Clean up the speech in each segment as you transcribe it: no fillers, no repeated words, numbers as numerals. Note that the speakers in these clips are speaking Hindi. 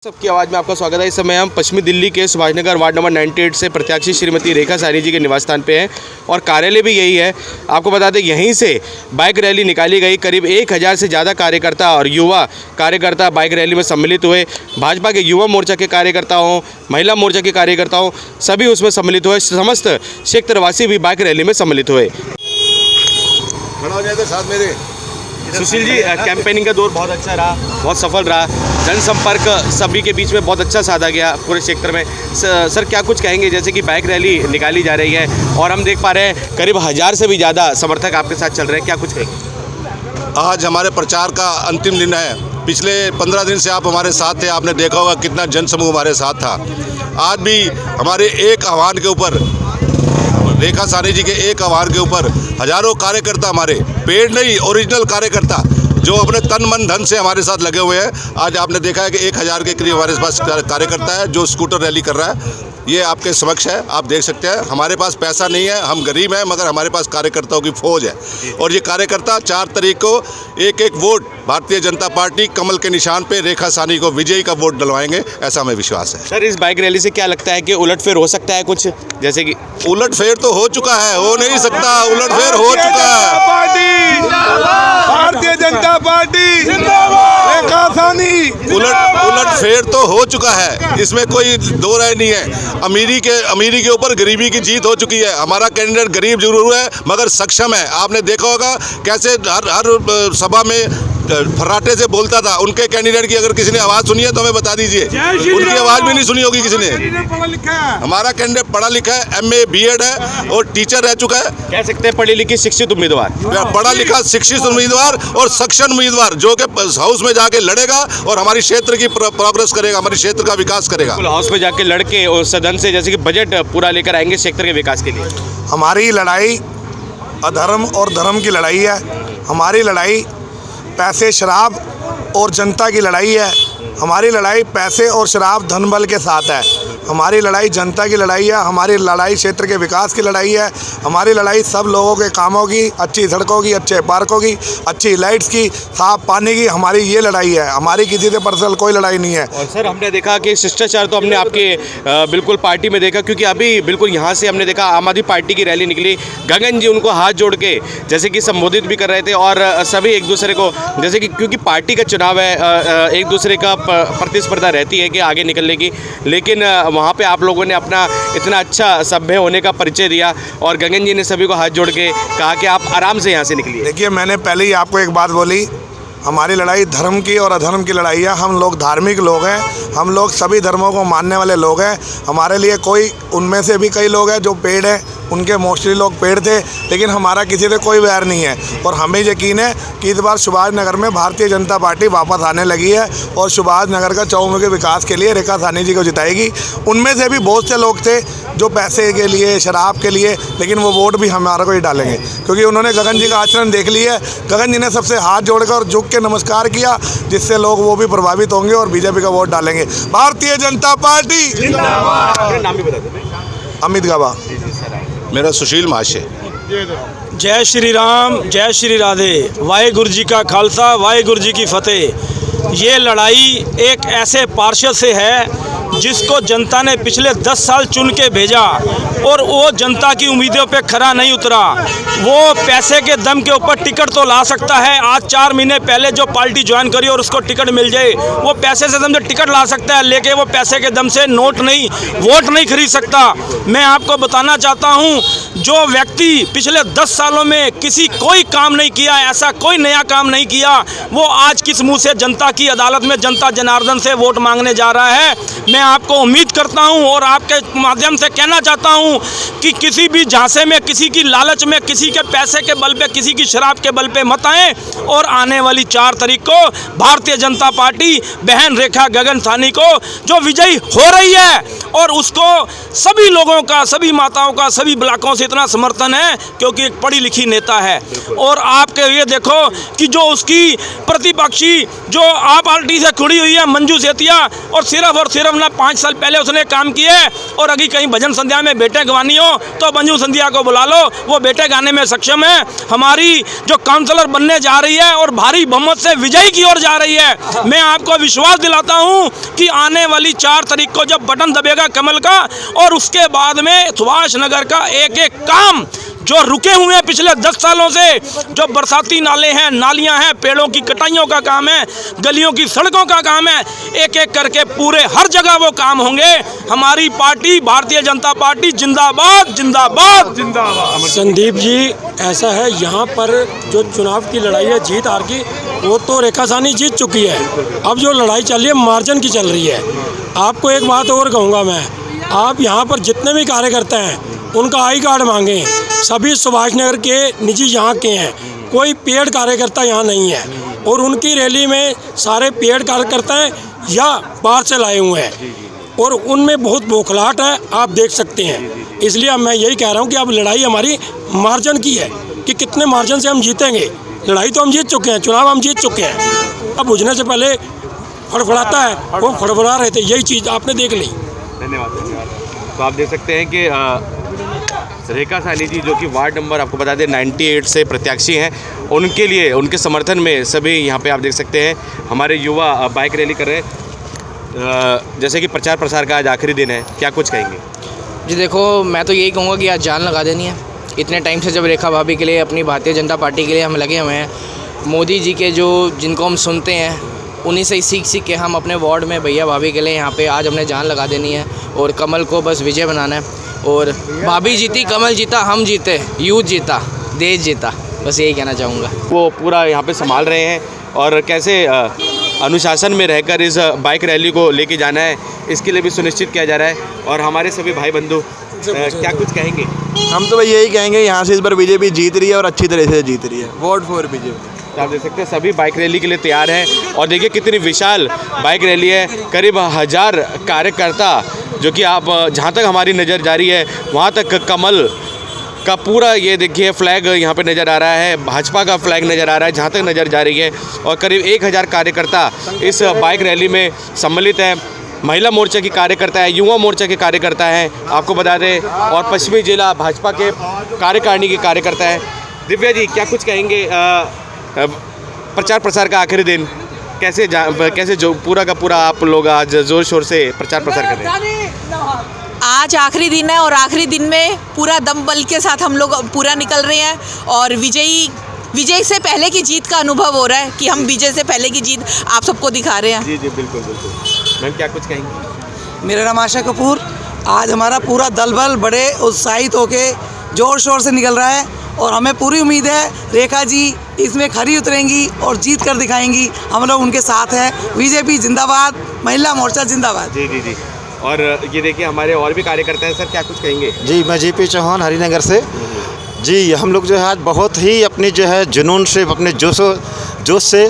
सबकी आवाज़ में आपका स्वागत है। इस समय हम पश्चिमी दिल्ली के सुभाष नगर वार्ड नंबर 98 से प्रत्याशी श्रीमती रेखा साहनी जी के निवास स्थान पे हैं और कार्यालय भी यही है। आपको बता दें यहीं से बाइक रैली निकाली गई। करीब 1000 से ज़्यादा कार्यकर्ता और युवा कार्यकर्ता बाइक रैली में सम्मिलित हुए। भाजपा के युवा मोर्चा के कार्यकर्ताओं, महिला मोर्चा के कार्यकर्ताओं सभी उसमें सम्मिलित हुए। समस्त क्षेत्रवासी भी बाइक रैली में सम्मिलित हुए। खड़ा हो जाए तो साथ मेरे। सुशील जी, कैंपेनिंग का दौर बहुत अच्छा रहा, बहुत सफल रहा। जनसंपर्क सभी के बीच में बहुत अच्छा साधा गया पूरे क्षेत्र में। सर क्या कुछ कहेंगे, जैसे कि बाइक रैली निकाली जा रही है और हम देख पा रहे हैं करीब 1000 से भी ज़्यादा समर्थक आपके साथ चल रहे हैं, क्या कुछ कहेंगे? आज हमारे प्रचार का अंतिम दिन है। पिछले 15 दिन से आप हमारे साथ थे, आपने देखा होगा कितना जनसमूह हमारे साथ था। आज भी हमारे एक आह्वान के ऊपर, रेखा साहनी जी के एक आह्वान के ऊपर हजारों कार्यकर्ता, हमारे पेड नहीं ओरिजिनल कार्यकर्ता जो अपने तन मन धन से हमारे साथ लगे हुए हैं। आज आपने देखा है कि 1000 के करीब हमारे पास कार्यकर्ता है जो स्कूटर रैली कर रहा है। ये आपके समक्ष है, आप देख सकते हैं। हमारे पास पैसा नहीं है, हम गरीब हैं, मगर हमारे पास कार्यकर्ताओं की फौज है। और ये कार्यकर्ता 4 तारीख को एक एक वोट भारतीय जनता पार्टी कमल के निशान पे रेखा साहनी को विजयी का वोट डलवाएंगे, ऐसा हमें विश्वास है। सर इस बाइक रैली से क्या लगता है कि उलटफेर हो सकता है कुछ, जैसे कि? उलटफेर तो हो चुका है, हो नहीं सकता। उलटफेर हो चुका है। भारतीय जनता पार्टी रेखा साहनी उलटफेर तो हो चुका है, इसमें कोई दो राय नहीं है। अमीरी के ऊपर गरीबी की जीत हो चुकी है। हमारा कैंडिडेट गरीब जरूर है मगर सक्षम है। आपने देखा होगा कैसे हर सभा में फर्राटे से बोलता था। उनके कैंडिडेट की अगर किसी ने आवाज़ सुनी है तो हमें बता दीजिए, उनकी आवाज़ भी नहीं सुनी होगी किसी ने। हमारा कैंडिडेट पढ़ा लिखा है, MA BEd है और टीचर रह चुका है। कह सकते हैं पढ़ी लिखी शिक्षित उम्मीदवार, पढ़ा लिखा शिक्षित उम्मीदवार और सक्षम उम्मीदवार जो कि हाउस में जाके लड़ेगा और हमारी क्षेत्र की प्रोग्रेस करेगा, हमारे क्षेत्र का विकास करेगा। हाउस में जाके लड़के और सदन से जैसे कि बजट पूरा लेकर आएंगे क्षेत्र के विकास के लिए। हमारी लड़ाई अधर्म और धर्म की लड़ाई है। हमारी लड़ाई पैसे, शराब और जनता की लड़ाई है। हमारी लड़ाई पैसे और शराब धन बल के साथ है। हमारी लड़ाई जनता की लड़ाई है। हमारी लड़ाई क्षेत्र के विकास की लड़ाई है। हमारी लड़ाई सब लोगों के कामों की, अच्छी सड़कों की, अच्छे पार्कों की, अच्छी लाइट्स की, साफ पानी की, हमारी ये लड़ाई है। हमारी किसी से पर्सनल कोई लड़ाई नहीं है। और सर हमने देखा कि शिष्टाचार तो हमने आपके बिल्कुल पार्टी में देखा, क्योंकि अभी बिल्कुल यहाँ से हमने देखा आम आदमी पार्टी की रैली निकली। गगन जी उनको हाथ जोड़ के जैसे कि संबोधित भी कर रहे थे और सभी एक दूसरे को, जैसे कि क्योंकि पार्टी का चुनाव है, एक दूसरे का प्रतिस्पर्धा रहती है कि आगे निकलने की, लेकिन वहाँ पे आप लोगों ने अपना इतना अच्छा सभ्य होने का परिचय दिया और गगन जी ने सभी को हाथ जोड़ के कहा कि आप आराम से यहाँ से निकलिए। देखिए, मैंने पहले ही आपको एक बात बोली, हमारी लड़ाई धर्म की और अधर्म की लड़ाई है। हम लोग धार्मिक लोग हैं, हम लोग सभी धर्मों को मानने वाले लोग हैं। हमारे लिए कोई, उनमें से भी कई लोग हैं जो पेड़ हैं, उनके मोस्टली लोग पेड़ थे, लेकिन हमारा किसी से कोई वैर नहीं है। और हमें यकीन है कि इस बार सुभाष नगर में भारतीय जनता पार्टी वापस आने लगी है और सुभाष नगर का चौमुखी विकास के लिए रेखा साहनी जी को जिताएगी। उनमें से भी बहुत से लोग थे जो पैसे के लिए, शराब के लिए, लेकिन वो वोट भी हमारा को ही डालेंगे, क्योंकि उन्होंने गगन जी का आचरण देख लिया है। गगन जी ने सबसे हाथ जोड़कर और झुक के नमस्कार किया, जिससे लोग वो भी प्रभावित होंगे और बीजेपी का वोट डालेंगे। भारतीय जनता पार्टी। नाम भी बता दें। अमित गाबा। मेरा सुशील महाशय। जय श्री राम, जय श्री राधे। वाहेगुरु जी का खालसा, वाहेगुरु जी की फतेह। ये लड़ाई एक ऐसे पार्षद से है जिसको जनता ने पिछले 10 साल चुन के भेजा और वो जनता की उम्मीदों पे खरा नहीं उतरा। वो पैसे के दम के ऊपर टिकट तो ला सकता है। आज 4 महीने पहले जो पार्टी ज्वाइन करी और उसको टिकट मिल जाए, वो पैसे से दम से टिकट ला सकता है, लेकिन वो पैसे के दम से नोट नहीं, वोट नहीं खरीद सकता। मैं आपको बताना चाहता हूँ, जो व्यक्ति पिछले 10 सालों में कोई काम नहीं किया, ऐसा कोई नया काम नहीं किया, वो आज किस मुँह से जनता की अदालत में, जनता जनार्दन से वोट मांगने जा रहा है। मैं आपको उम्मीद करता हूं और आपके माध्यम से कहना चाहता हूं कि किसी भी झांसे में, किसी की लालच में, किसी के पैसे के बल पे, किसी की शराब के बल पे मत आएं और आने वाली 4 तारीख को भारतीय जनता पार्टी बहन रेखा गगन साहनी को जो विजयी हो रही है और उसको सभी लोगों का, सभी माताओं का, सभी ब्लॉकों से इतना समर्थन है क्योंकि एक पढ़ी लिखी नेता है। और आपके ये देखो कि जो उसकी प्रतिपक्षी जो आप पार्टी से खुड़ी हुई है मंजू सेतिया, और सिर्फ ना 5 साल पहले उसने काम किए, और अभी कहीं भजन संध्या में बेटे गवानी हो तो मंजू संध्या को बुला लो, वो बेटे गाने में सक्षम है। हमारी जो काउंसलर बनने जा रही है और भारी बहुमत से विजयी की ओर जा रही है। मैं आपको विश्वास दिलाता हूं कि आने वाली 4 तारीख को जब बटन दबेगा कमल का, और उसके बाद में सुभाष नगर का एक एक काम जो रुके हुए हैं पिछले 10 सालों से, जो बरसाती नाले हैं, नालियां हैं, पेड़ों की कटाइयों का काम है, गलियों की सड़कों का काम है, एक एक करके पूरे हर जगह वो काम होंगे। हमारी पार्टी भारतीय जनता पार्टी जिंदाबाद जिंदाबाद जिंदाबाद। संदीप जी, ऐसा है यहाँ पर जो चुनाव की लड़ाई है जीत हार की, वो तो रेखा साहनी जीत चुकी है। अब जो लड़ाई चल रही है मार्जिन की चल रही है। आपको एक बात और कहूँगा मैं, आप यहाँ पर जितने भी कार्यकर्ता हैं उनका आई कार्ड मांगें। सभी सुभाष नगर के निजी यहाँ के हैं, कोई पेड कार्यकर्ता यहाँ नहीं है, और उनकी रैली में सारे पेड कार्यकर्ता हैं या बाहर से लाए हुए हैं, और उनमें बहुत बौखलाहट है, आप देख सकते हैं। इसलिए मैं यही कह रहा हूँ कि अब लड़ाई हमारी मार्जिन की है कि कितने मार्जिन से हम जीतेंगे। लड़ाई तो हम जीत चुके हैं, चुनाव हम जीत चुके हैं। अब बुझने से पहले फड़फड़ाता है, वो फड़फड़ा रहे थे, यही चीज़ आपने देख ली। धन्यवाद। तो आप देख सकते हैं कि रेखा साहनी जी जो कि वार्ड नंबर आपको बता दें 98 से प्रत्याशी हैं, उनके लिए उनके समर्थन में सभी यहाँ पे आप देख सकते हैं हमारे युवा बाइक रैली कर रहे हैं। जैसे कि प्रचार प्रसार का आज आखिरी दिन है, क्या कुछ कहेंगे? जी देखो, मैं तो यही कहूँगा कि आज जान लगा देनी है। इतने टाइम से जब रेखा भाभी के लिए, अपनी भारतीय जनता पार्टी के लिए हम लगे हुए हैं, मोदी जी के जो जिनको हम सुनते हैं उन्हीं से ही सीख के हम अपने वार्ड में भैया भाभी के लिए यहाँ पे आज हमने जान लगा देनी है, और कमल को बस विजय बनाना है। और भाभी जीती, कमल जीता, हम जीते, यूथ जीता, देश जीता, बस यही कहना चाहूँगा। वो पूरा यहाँ पे संभाल रहे हैं, और कैसे अनुशासन में रहकर इस बाइक रैली को लेके जाना है इसके लिए भी सुनिश्चित किया जा रहा है। और हमारे सभी भाई बंधु क्या कुछ कहेंगे? हम तो भाई यही कहेंगे, यहाँ से इस बार बीजेपी जीत रही है और अच्छी तरह से जीत रही है। Vote for BJP. तो आप देख सकते हैं सभी बाइक रैली के लिए तैयार हैं, और देखिए कितनी विशाल बाइक रैली है। करीब 1000 कार्यकर्ता जो कि आप जहाँ तक हमारी नज़र जा रही है वहाँ तक कमल का पूरा ये देखिए फ्लैग यहाँ पे नज़र आ रहा है, भाजपा का फ्लैग नज़र आ रहा है जहाँ तक नज़र जा रही है। और करीब 1000 कार्यकर्ता इस बाइक रैली में सम्मिलित है। महिला मोर्चा की कार्यकर्ता है, युवा मोर्चा के कार्यकर्ता हैं, आपको बता दें, और पश्चिमी जिला भाजपा के कार्यकारिणी के कार्यकर्ता हैं। दिव्या जी, क्या कुछ कहेंगे? प्रचार प्रसार का आखिरी दिन कैसे जो पूरा का पूरा आप लोग आज जोर शोर से प्रचार प्रसार कर रहे हैं? आज आखिरी दिन है, और आखिरी दिन में पूरा दम बल के साथ हम लोग पूरा निकल रहे हैं, और विजय से पहले की जीत का अनुभव हो रहा है कि हम विजय से पहले की जीत आप सबको दिखा रहे हैं। जी जी बिल्कुल बिल्कुल। मैम, क्या कुछ कहेंगे? मेरा नाम आशा कपूर। आज हमारा पूरा दल बल बड़े उत्साहित होके ज़ोर शोर से निकल रहा है, और हमें पूरी उम्मीद है रेखा जी इसमें खरी उतरेंगी और जीत कर दिखाएंगी। हम लोग उनके साथ हैं। बीजेपी जिंदाबाद, महिला मोर्चा जिंदाबाद। जी जी जी। और ये देखिए हमारे और भी कार्यकर्ता हैं, सर क्या कुछ कहेंगे? जी, मैं जीपी चौहान हरिनगर से। जी, हम लोग जो है आज बहुत ही अपनी जो है जुनून से, अपने जोश से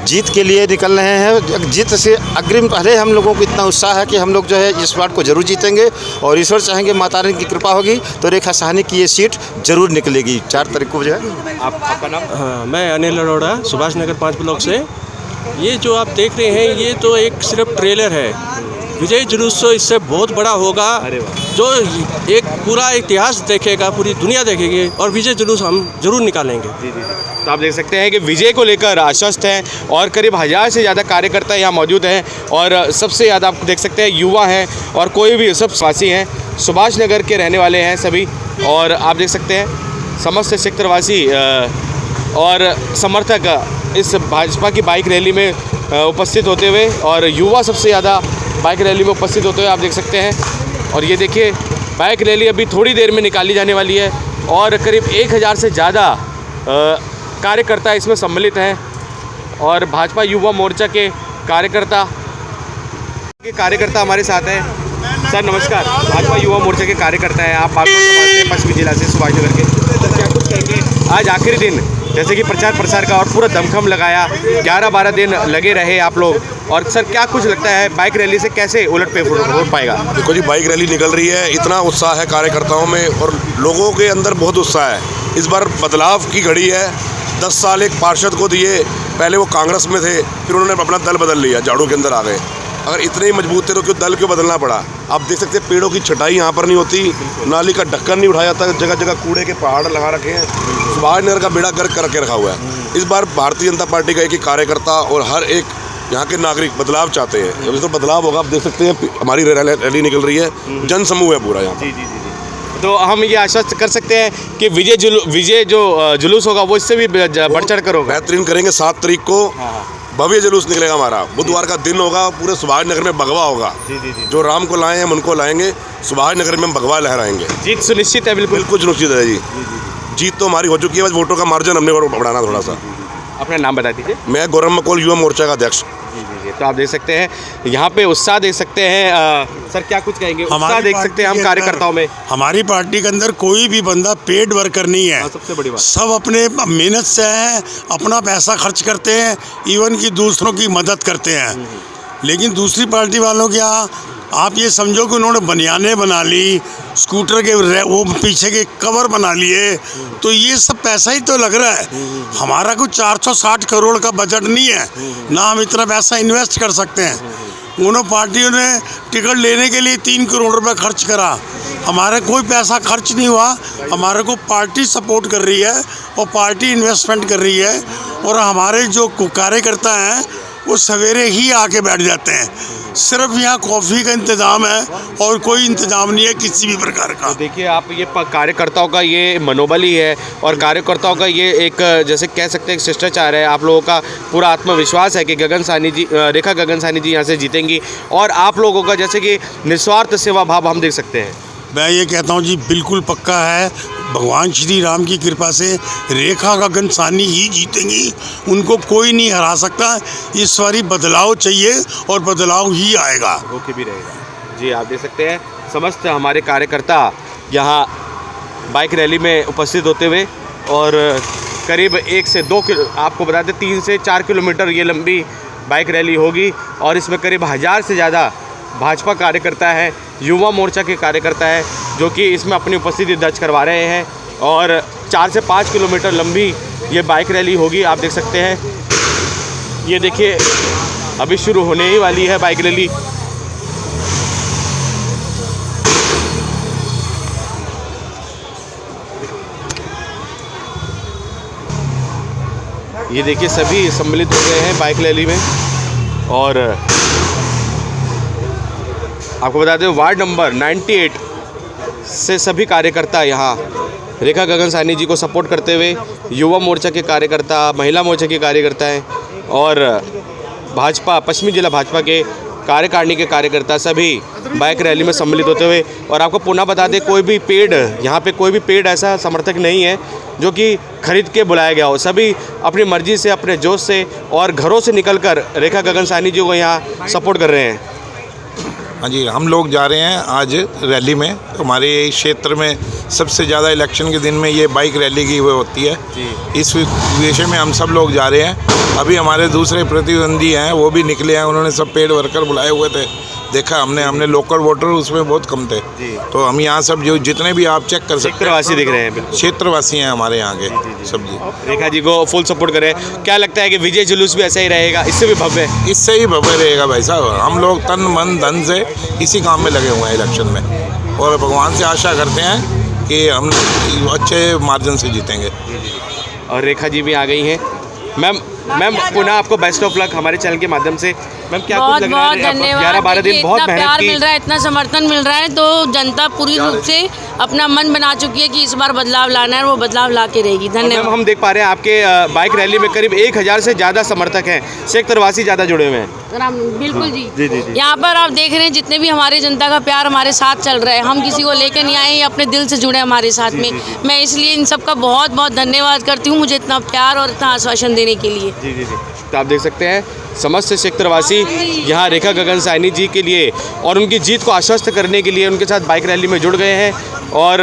जीत के लिए निकल रहे हैं। जीत से अग्रिम पहले हम लोगों को इतना उत्साह है कि हम लोग जो है इस वार्ड को जरूर जीतेंगे, और ईश्वर चाहेंगे, माता रानी की कृपा होगी तो रेखा साहनी की ये सीट जरूर निकलेगी 4 तारीख को जो है। आपका नाम? हाँ, मैं अनिल अरोड़ा, सुभाष नगर 5 ब्लॉक से। ये जो आप देख रहे हैं ये तो एक सिर्फ ट्रेलर है, विजय जुलूस तो इससे बहुत बड़ा होगा, जो एक पूरा इतिहास देखेगा, पूरी दुनिया देखेगी, और विजय जुलूस हम जरूर निकालेंगे। जी जी। तो आप देख सकते हैं कि विजय को लेकर आश्वस्त हैं, और करीब 1000 से ज़्यादा कार्यकर्ता यहाँ मौजूद हैं, और सबसे ज़्यादा आप देख सकते हैं युवा हैं, और कोई भी सब वासी हैं, सुभाष नगर के रहने वाले हैं सभी। और आप देख सकते हैं समस्त सेक्टरवासी और समर्थक इस भाजपा की बाइक रैली में उपस्थित होते हुए, और युवा सबसे ज़्यादा बाइक रैली में उपस्थित होते हुए आप देख सकते हैं। और ये देखिए बाइक रैली अभी थोड़ी देर में निकाली जाने वाली है, और करीब 1000 से ज़्यादा कार्यकर्ता इसमें सम्मिलित हैं, और भाजपा युवा मोर्चा के कार्यकर्ता हमारे साथ हैं। सर नमस्कार, भाजपा युवा मोर्चा के कार्यकर्ता हैं आप, बागपत समाज से, पश्चिमी जिला से, सुभाष नगर के। क्या कुछ कहेंगे? आज आखिरी दिन जैसे कि प्रचार प्रसार का और पूरा दमखम लगाया, 11-12 दिन लगे रहे आप लोग। और सर क्या कुछ लगता है बाइक रैली से कैसे उलट हो पाएगा? देखो जी, बाइक रैली निकल रही है, इतना उत्साह है कार्यकर्ताओं में और लोगों के अंदर बहुत उत्साह है। इस बार बदलाव की घड़ी है। 10 साल एक पार्षद को दिए, पहले वो कांग्रेस में थे, फिर उन्होंने अपना दल बदल लिया, झाड़ू के अंदर आ गए। अगर इतने ही मजबूत थे तो क्यों दल क्यों बदलना पड़ा? आप देख सकते हैं पेड़ों की छटाई यहाँ पर नहीं होती, नाली का ढक्कन नहीं उठाया जाता, जगह जगह कूड़े के पहाड़ लगा रखे हैं, सुभाष नगर का बेड़ा गर्क करके रखा हुआ है। इस बार भारतीय जनता पार्टी का एक ही कार्यकर्ता और हर एक यहाँ के नागरिक बदलाव चाहते हैं। जब तो बदलाव होगा, आप देख सकते हैं हमारी रैली निकल रही है, जन समूह है पूरा यहाँ। तो हम ये आश्वस्त कर सकते हैं कि विजय जो जुलूस होगा वो इससे भी बढ़ चढ़ कर होगा। बेहतरीन करेंगे। 7 तारीख को भव्य जुलूस निकलेगा हमारा, बुधवार का दिन होगा, पूरे सुभाष नगर में भगवा होगा। जो राम को लाए हैं हम उनको लाएंगे, सुभाष नगर में हम भगवा लहराएंगे। जीत सुनिश्चित है? बिल्कुल सुनिश्चित है जी। जीत तो हमारी हो चुकी है, बस वोटों का मार्जिन हमने और बढ़ाना थोड़ा सा। अपना नाम बता दीजिए। मैं गौरव मकोल, युवा मोर्चा का अध्यक्ष। तो आप देख सकते हैं यहाँ पे उत्साह देख सकते हैं। सर क्या कुछ कहेंगे? उत्साह देख सकते हैं हम कार्यकर्ताओं में। हमारी पार्टी के अंदर कोई भी बंदा पेड वर्कर नहीं है। सबसे बड़ी बात, सब अपने मेहनत से हैं, अपना पैसा खर्च करते हैं, इवन कि दूसरों की मदद करते हैं। लेकिन दूसरी पार्टी वालों के यहाँ आप ये समझो कि उन्होंने बनियानें बना ली, स्कूटर के वो पीछे के कवर बना लिए, तो ये सब पैसा ही तो लग रहा है। हमारा कुछ 460 करोड़ का बजट नहीं है, ना हम इतना पैसा इन्वेस्ट कर सकते हैं। उन्होंने पार्टियों ने टिकट लेने के लिए 3 करोड़ रुपए खर्च करा, हमारा कोई पैसा खर्च नहीं हुआ। हमारे को पार्टी सपोर्ट कर रही है और पार्टी इन्वेस्टमेंट कर रही है, और हमारे जो कार्यकर्ता हैं वो सवेरे ही आके बैठ जाते हैं। सिर्फ यहाँ कॉफ़ी का इंतज़ाम है और कोई इंतज़ाम नहीं है किसी भी प्रकार का। देखिए आप ये कार्यकर्ताओं का ये मनोबल ही है, और कार्यकर्ताओं का ये एक जैसे कह सकते हैं शिष्टाचार है। आप लोगों का पूरा आत्मविश्वास है कि रेखा गगन साहनी जी यहाँ से जीतेंगी, और आप लोगों का जैसे कि निस्वार्थ सेवा भाव हम देख सकते हैं। मैं ये कहता हूँ जी, बिल्कुल पक्का है। भगवान श्री राम की कृपा से रेखा गगन साहनी ही जीतेंगी, उनको कोई नहीं हरा सकता। इस बारी बदलाव चाहिए और बदलाव ही आएगा। ओके भी रहेगा जी। आप देख सकते हैं समस्त हमारे कार्यकर्ता यहाँ बाइक रैली में उपस्थित होते हुए, और करीब 1 से 2 किलो, आपको बता दें 3 से 4 किलोमीटर ये लंबी बाइक रैली होगी, और इसमें करीब 1000 से ज़्यादा भाजपा कार्यकर्ता है, युवा मोर्चा के कार्यकर्ता है, जो कि इसमें अपनी उपस्थिति दर्ज करवा रहे हैं। और 4 से 5 किलोमीटर लंबी ये बाइक रैली होगी। आप देख सकते हैं, ये देखिए अभी शुरू होने ही वाली है बाइक रैली। ये देखिए सभी सम्मिलित हो गए हैं बाइक रैली में। और आपको बता दें वार्ड नंबर 98 से सभी कार्यकर्ता यहाँ रेखा गगन साहनी जी को सपोर्ट करते हुए, युवा मोर्चा के कार्यकर्ता, महिला मोर्चा के कार्यकर्ता हैं, और भाजपा पश्चिमी जिला भाजपा के कार्यकारिणी के कार्यकर्ता सभी बाइक रैली में सम्मिलित होते हुए। और आपको पुनः बता दें, कोई भी पेड यहाँ पे कोई भी पेड ऐसा समर्थक नहीं है जो कि खरीद के बुलाया गया हो। सभी अपनी मर्जी से, अपने जोश से और घरों से निकलकर रेखा गगन साहनी जी को यहाँ सपोर्ट कर रहे हैं। हाँ जी, हम लोग जा रहे हैं आज रैली में। हमारे क्षेत्र में सबसे ज़्यादा इलेक्शन के दिन में ये बाइक रैली की वो होती है। इस विषय में हम सब लोग जा रहे हैं। अभी हमारे दूसरे प्रतिद्वंदी हैं, वो भी निकले हैं, उन्होंने सब पेड वर्कर बुलाए हुए थे। देखा हमने लोकल वोटर उसमें बहुत कम थे, तो हम यहाँ सब जो जितने भी आप चेक कर सकते हैं, क्षेत्रवासी दिख रहे हैं, क्षेत्रवासी हैं हमारे यहाँ के सब जी। रेखा जी को फुल सपोर्ट करें। क्या लगता है कि विजय जुलूस भी ऐसा ही रहेगा, इससे भी भव्य? इससे ही भव्य रहेगा भाई साहब। हम लोग तन मन धन से इसी काम में लगे हुए हैं इलेक्शन में, और भगवान से आशा करते हैं कि हम अच्छे मार्जिन से जीतेंगे। और रेखा जी भी आ गई हैं। मैम पुनः आपको बेस्ट ऑफ लक हमारे चैनल के माध्यम से। मैम क्या कुछ लग रहा है? 11-12 दिन बहुत मेहनत की, मिल रहा है, इतना समर्थन मिल रहा है, तो जनता पूरी रूप से अपना मन बना चुकी है कि इस बार बदलाव लाना है, और वो बदलाव ला के रहेगी। धन्यवाद। हम देख पा रहे हैं आपके बाइक रैली में करीब 1000 से ज़्यादा समर्थक हैं, क्षेत्रवासी ज़्यादा जुड़े हुए हैं। बिल्कुल जी। यहाँ पर आप देख रहे हैं जितने भी हमारे जनता का प्यार हमारे साथ चल रहा है, हम किसी को लेकर नहीं आए, अपने दिल से जुड़े हमारे साथ में। मैं इसलिए इन सबका बहुत बहुत धन्यवाद करती हूँ, मुझे इतना प्यार और इतना आश्वासन देने के लिए। जी। तो आप देख सकते हैं समस्त सेक्टरवासी यहाँ रेखा गगन साहनी जी के लिए और उनकी जीत को आश्वस्त करने के लिए उनके साथ बाइक रैली में जुड़ गए हैं। और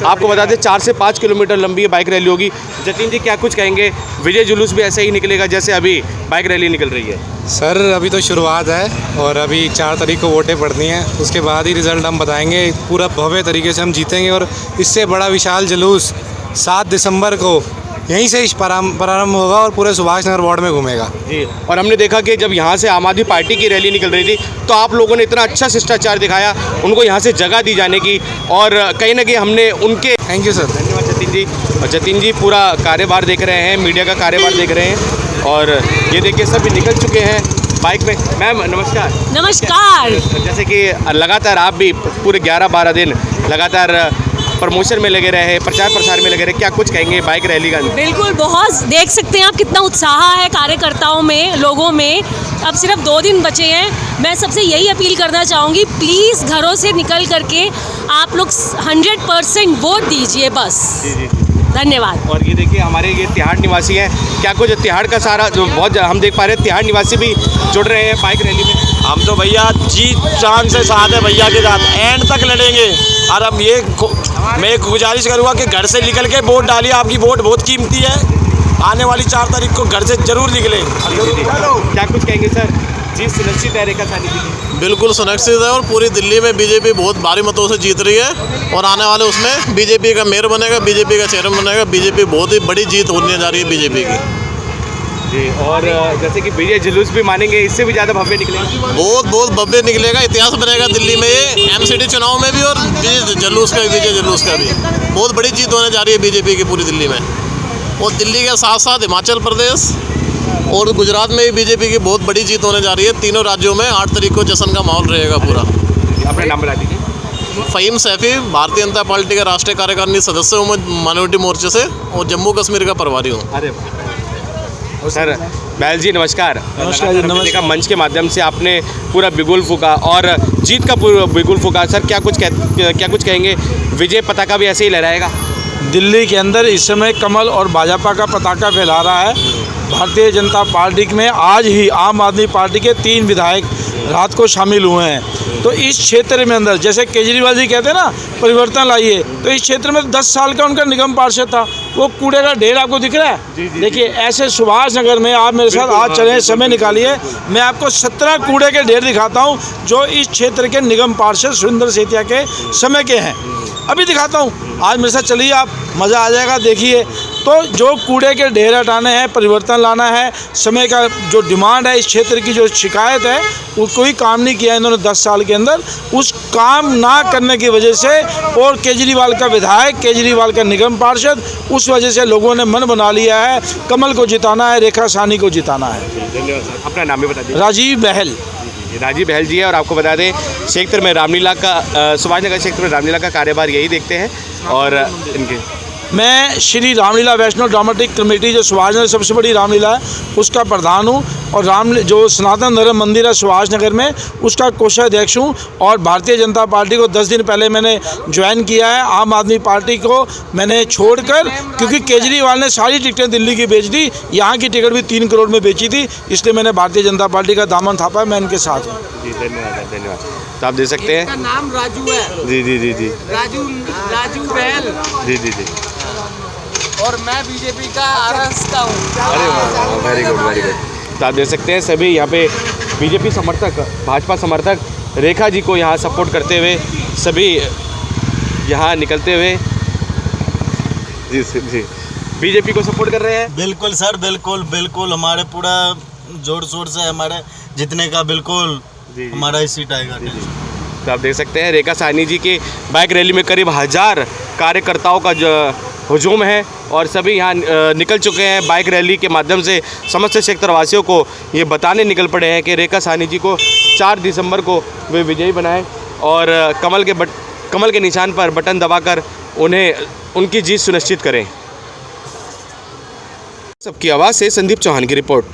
आपको बता दें 4 से 5 किलोमीटर लंबी बाइक रैली होगी। जतिन जी क्या कुछ कहेंगे? विजय जुलूस भी ऐसे ही निकलेगा जैसे अभी बाइक रैली निकल रही है? सर अभी तो शुरुआत है और अभी 4 तारीख को वोटें पड़नी हैं, उसके बाद ही रिज़ल्ट हम बताएंगे। पूरा भव्य तरीके से हम जीतेंगे और इससे बड़ा विशाल जुलूस 7 दिसंबर को यहीं से प्रारंभ होगा और पूरे सुभाष नगर वार्ड में घूमेगा जी। और हमने देखा कि जब यहाँ से आम आदमी पार्टी की रैली निकल रही थी तो आप लोगों ने इतना अच्छा शिष्टाचार दिखाया उनको यहाँ से जगह दी जाने की, और कहीं ना कहीं हमने उनके थैंक यू सर। धन्यवाद जतिन जी। और जतिन जी पूरा कार्यभार देख रहे हैं, मीडिया का कार्यभार देख रहे हैं और ये देखिए सभी निकल चुके हैं बाइक में। मैम नमस्कार। नमस्कार। जैसे कि लगातार आप भी पूरे 11-12 दिन लगातार प्रमोशन में लगे रहे, प्रचार प्रसार में लगे रहे, क्या कुछ कहेंगे बाइक रैली का? बिल्कुल, बहुत देख सकते हैं आप कितना उत्साह है कार्यकर्ताओं में, लोगों में। अब सिर्फ 2 दिन बचे हैं। मैं सबसे यही अपील करना चाहूँगी, प्लीज़ घरों से निकल करके आप लोग 100% वोट दीजिए बस। जी। धन्यवाद। और ये देखिए हमारे ये तिहाड़ निवासी हैं, क्या कुछ तिहाड़ का सारा जो बहुत हम देख पा रहे हैं तिहाड़ निवासी भी जुड़ रहे हैं बाइक रैली में। हम तो भैया जीत जान से साथ है भैया के साथ, एंड तक लड़ेंगे। और अब मैं गुजारिश करूँगा कि घर से निकल के वोट डालिए, आपकी वोट बहुत कीमती है। आने वाली 4 तारीख को घर से जरूर निकले। क्या कुछ कहेंगे सर? जी सुनिश्चित है रेखा साहनी जी? बिल्कुल सुनिश्चित है और पूरी दिल्ली में बीजेपी बहुत भारी मतों से जीत रही है और आने वाले उसमें बीजेपी का मेयर बनेगा, बीजेपी का चेयरमैन बनेगा। बीजेपी बहुत ही बड़ी जीत होने जा रही है बीजेपी की जी। और जैसे कि विजय जुलूस भी मानेंगे, इससे भी ज़्यादा भव्य निकलेगा? बहुत भव्य निकलेगा, इतिहास बनेगा दिल्ली में ये MCD चुनाव में भी और विजय जुलूस का भी बहुत बड़ी जीत होने जा रही है बीजेपी की पूरी दिल्ली में। और दिल्ली के साथ साथ हिमाचल प्रदेश और गुजरात में भी बीजेपी की बहुत बड़ी जीत होने जा रही है। तीनों राज्यों में 8 तारीख को जश्न का माहौल रहेगा पूरा। अपना नाम बता दीजिए। फ़हीम सैफी, भारतीय जनता पार्टी का राष्ट्रीय कार्यकारिणी सदस्य हूँ मैं माइनॉरिटी मोर्चे से और जम्मू कश्मीर का प्रभारी हूँ। अरे सर बैल जी नमस्कार। नमस्कार जी। नमस्कार। मंच के माध्यम से आपने पूरा बिगुल फूका और जीत का पूरा बिगुल फूका। सर क्या कुछ कहेंगे? विजय पताका भी ऐसे ही लहराएगा? दिल्ली के अंदर इस समय कमल और भाजपा का पताका फैला रहा है। भारतीय जनता पार्टी में आज ही आम आदमी पार्टी के 3 विधायक रात को शामिल हुए हैं। तो इस क्षेत्र में अंदर जैसे केजरीवाल जी कहते हैं ना परिवर्तन लाइए, तो इस क्षेत्र में 10 साल का उनका निगम पार्षद था। वो कूड़े का ढेर आपको दिख रहा है? देखिए ऐसे सुभाष नगर में आप मेरे साथ आज चलें, समय निकालिए, मैं आपको 17 कूड़े के ढेर दिखाता हूँ जो इस क्षेत्र के निगम पार्षद सुरेंद्र सेठिया के समय के हैं। अभी दिखाता हूँ, आज मेरे साथ चलिए, आप मज़ा आ जाएगा। देखिए तो जो कूड़े के ढेर हटाने हैं, परिवर्तन लाना है, समय का जो डिमांड है, इस क्षेत्र की जो शिकायत है, वो कोई काम नहीं किया इन्होंने 10 साल के अंदर। उस काम ना करने की वजह से और केजरीवाल का विधायक, केजरीवाल का निगम पार्षद, उस वजह से लोगों ने मन बना लिया है कमल को जिताना है, रेखा साहनी को जिताना है। धन्यवाद सर। अपना नाम भी बता दीजिए। राजीव बहल। राजीव बहल जी है। और आपको बता दें क्षेत्र में रामलीला का सुभाष नगर क्षेत्र में रामलीला का कार्यभार यही देखते हैं। और इनके मैं श्री रामलीला वैष्णो ड्रामेटिक कमेटी जो सुभाष नगर सबसे बड़ी रामलीला है उसका प्रधान हूँ और जो सनातन धर्म मंदिर है सुभाष नगर में उसका कोषाध्यक्ष हूँ। और भारतीय जनता पार्टी को 10 दिन पहले मैंने ज्वाइन किया है। आम आदमी पार्टी को मैंने छोड़कर, क्योंकि केजरीवाल ने सारी टिकटें दिल्ली की बेच दी, यहाँ की टिकट भी 3 करोड़ में बेची थी, इसलिए मैंने भारतीय जनता पार्टी का दामन थापा है। मैं इनके साथ हूँ। जी धन्यवाद धन्यवाद। तो आप देख सकते हैं नाम राजू है। जी जी जी जी राजू बहल। जी जी जी। और मैं बीजेपी का आरएस का हूँ। अरे वाह, वेरी गुड वेरी गुड। तो आप देख सकते हैं सभी यहाँ पे बीजेपी समर्थक, भाजपा समर्थक रेखा जी को यहाँ सपोर्ट करते हुए सभी यहाँ निकलते हुए जी जी बीजेपी को सपोर्ट कर रहे हैं। बिल्कुल सर, बिल्कुल बिल्कुल, हमारे पूरा जोर शोर से हमारे जितने का बिल्कुल हमारा ही सीट आएगा। तो आप देख सकते हैं रेखा साहनी जी की बाइक रैली में करीब 1000 कार्यकर्ताओं का हुजूम है और सभी यहाँ निकल चुके हैं बाइक रैली के माध्यम से। समस्त क्षेत्रवासियों को ये बताने निकल पड़े हैं कि रेखा साहनी जी को 4 दिसंबर को वे विजयी बनाएं और कमल के निशान पर बटन दबाकर उन्हें उनकी जीत सुनिश्चित करें। सबकी आवाज़ से संदीप चौहान की रिपोर्ट।